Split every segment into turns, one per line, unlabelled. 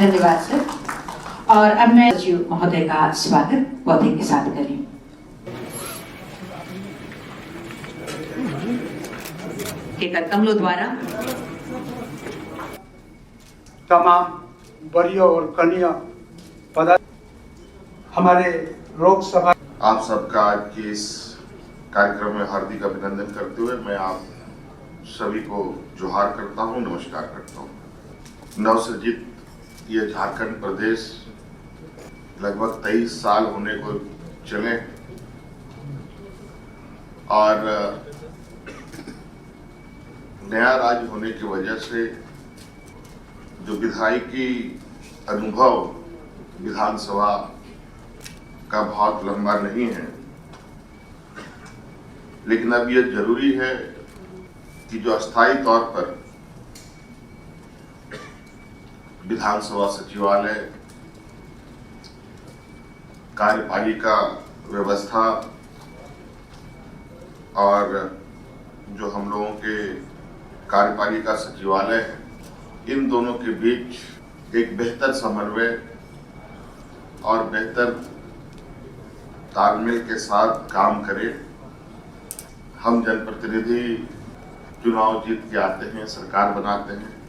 धन्यवाद सर। और अब मैं सचिव महोदय का स्वागत पौधे के साथ करें। के कमलों द्वारा
तमाम वरीय और कनीय हमारे लोकसभा
आप सबका आज के इस कार्यक्रम में हार्दिक अभिनंदन करते हुए मैं आप सभी को जोहार करता हूं, नमस्कार करता हूं। नवसृजित ये झारखंड प्रदेश लगभग 23 साल होने को चले और नया राज्य होने की वजह से जो विधायकी अनुभव विधानसभा का बहुत लंबा नहीं है, लेकिन अब यह जरूरी है कि जो अस्थायी तौर पर विधानसभा सचिवालय, कार्यपालिका व्यवस्था और जो हम लोगों के कार्यपालिका सचिवालय है, इन दोनों के बीच एक बेहतर समन्वय और बेहतर तालमेल के साथ काम करें। हम जनप्रतिनिधि चुनाव जीत के आते हैं, सरकार बनाते हैं,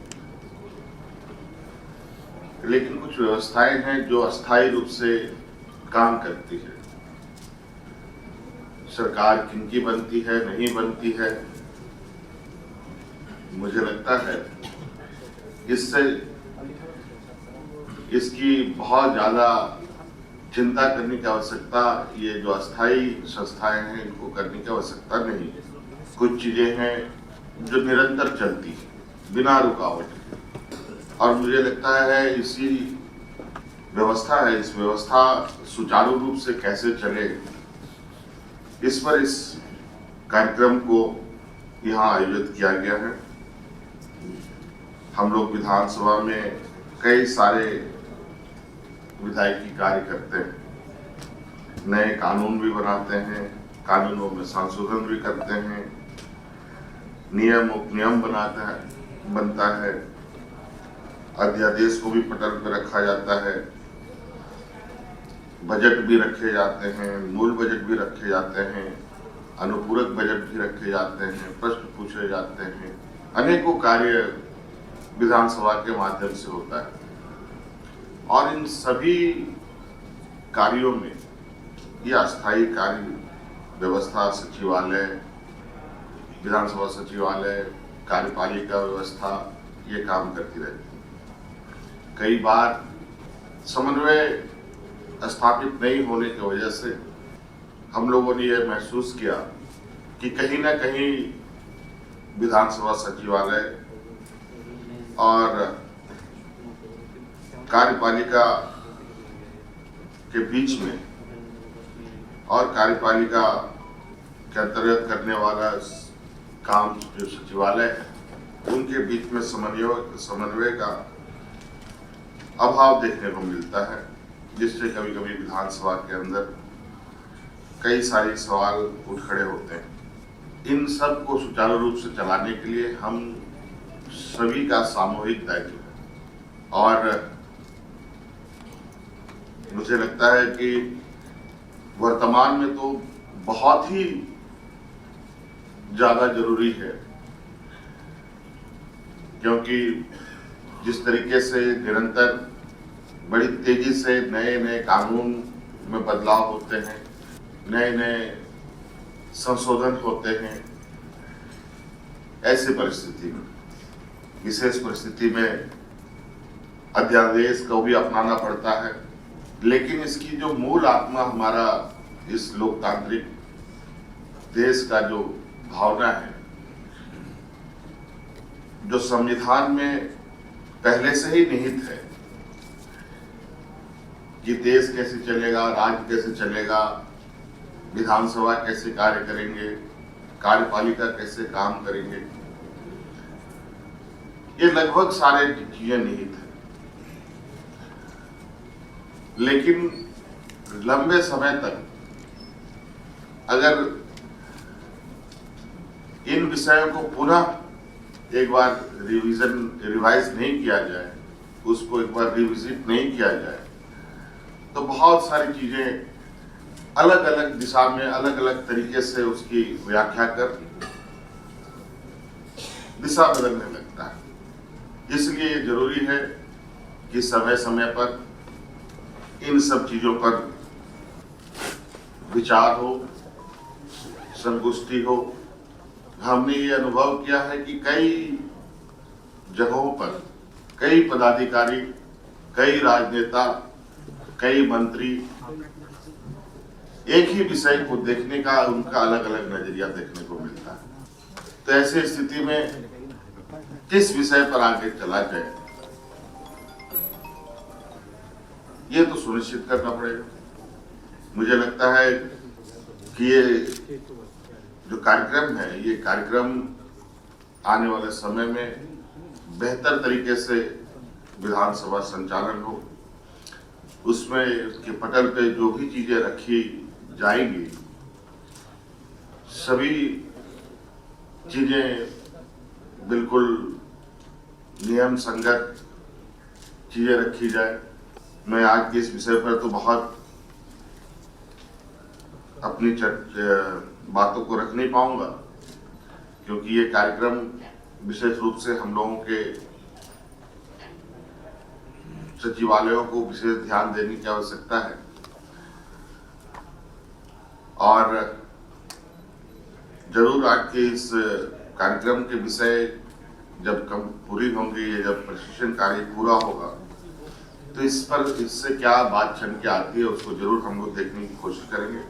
लेकिन कुछ व्यवस्थाएं हैं जो अस्थायी रूप से काम करती है। सरकार किनकी बनती है, नहीं बनती है, मुझे लगता है इससे इसकी बहुत ज्यादा चिंता करने की आवश्यकता, ये जो अस्थायी संस्थाएं हैं इनको करने की आवश्यकता नहीं है। कुछ चीजें हैं जो निरंतर चलती है बिना रुकावट, और मुझे लगता है इसी व्यवस्था है, इस व्यवस्था सुचारू रूप से कैसे चले, इस पर इस कार्यक्रम को यहाँ आयोजित किया गया है। हम लोग विधानसभा में कई सारे विधायकी कार्य करते हैं, नए कानून भी बनाते हैं, कानूनों में संशोधन भी करते हैं, नियम बनता है, अध्यादेश को भी पटल पर रखा जाता है, बजट भी रखे जाते हैं, मूल बजट भी रखे जाते हैं, अनुपूरक बजट भी रखे जाते हैं, प्रश्न पूछे जाते हैं, अनेकों कार्य विधानसभा के माध्यम से होता है। और इन सभी कार्यों में यह अस्थायी कार्य व्यवस्था, सचिवालय, विधानसभा सचिवालय, कार्यपालिका व्यवस्था ये काम करती रहती है। कई बार समन्वय स्थापित नहीं होने की वजह से हम लोगों ने यह महसूस किया कि कहीं ना कहीं विधानसभा सचिवालय और कार्यपालिका के बीच में और कार्यपालिका के अंतर्गत करने वाला काम जो सचिवालय है उनके बीच में समन्वय का अभाव देखने को मिलता है, जिससे कभी कभी विधानसभा के अंदर कई सारे सवाल उठ खड़े होते हैं। इन सब को सुचारू रूप से चलाने के लिए हम सभी का सामूहिक दायित्व है, और मुझे लगता है कि वर्तमान में तो बहुत ही ज्यादा जरूरी है, क्योंकि जिस तरीके से निरंतर बड़ी तेजी से नए नए कानून में बदलाव होते हैं, नए नए संशोधन होते हैं, ऐसी परिस्थिति में, विशेष परिस्थिति में अध्यादेश को भी अपनाना पड़ता है। लेकिन इसकी जो मूल आत्मा हमारा इस लोकतांत्रिक देश का जो भावना है, जो संविधान में पहले से ही निहित है कि देश कैसे चलेगा, राज्य कैसे चलेगा, विधानसभा कैसे कार्य करेंगे, कार्यपालिका कैसे काम करेंगे, ये लगभग सारे चीजें निहित है। लेकिन लंबे समय तक अगर इन विषयों को पुनः एक बार रिवाइज नहीं किया जाए उसको एक बार रिविजिट नहीं किया जाए तो बहुत सारी चीजें अलग अलग दिशा में अलग अलग तरीके से उसकी व्याख्या कर दिशा बदलने लगता है। इसलिए ये जरूरी है कि समय समय पर इन सब चीजों पर विचार हो, संगोष्ठी हो। हमने ये अनुभव किया है कि कई जगहों पर कई पदाधिकारी, कई राजनेता, कई मंत्री एक ही विषय को देखने का उनका अलग अलग नजरिया देखने को मिलता है। तो ऐसी स्थिति में किस विषय पर आगे चला जाए ये तो सुनिश्चित करना पड़ेगा। मुझे लगता है कि ये जो कार्यक्रम है, ये कार्यक्रम आने वाले समय में बेहतर तरीके से विधानसभा संचालन हो। उसमें उसके पटल पे जो भी चीजें रखी जाएंगी, सभी चीजें बिल्कुल नियम संगत चीजें रखी जाए। मैं आज के इस विषय पर तो बहुत अपनी बातों को रख नहीं पाऊंगा, क्योंकि ये कार्यक्रम विशेष रूप से हम लोगों के सचिवालयों को विशेष ध्यान देने की आवश्यकता है। और जरूर आज के इस कार्यक्रम के विषय जब कम पूरी होंगी, जब प्रशिक्षण कार्य पूरा होगा, तो इस पर इससे क्या बात छन के आती है उसको जरूर हम लोग देखने की कोशिश करेंगे।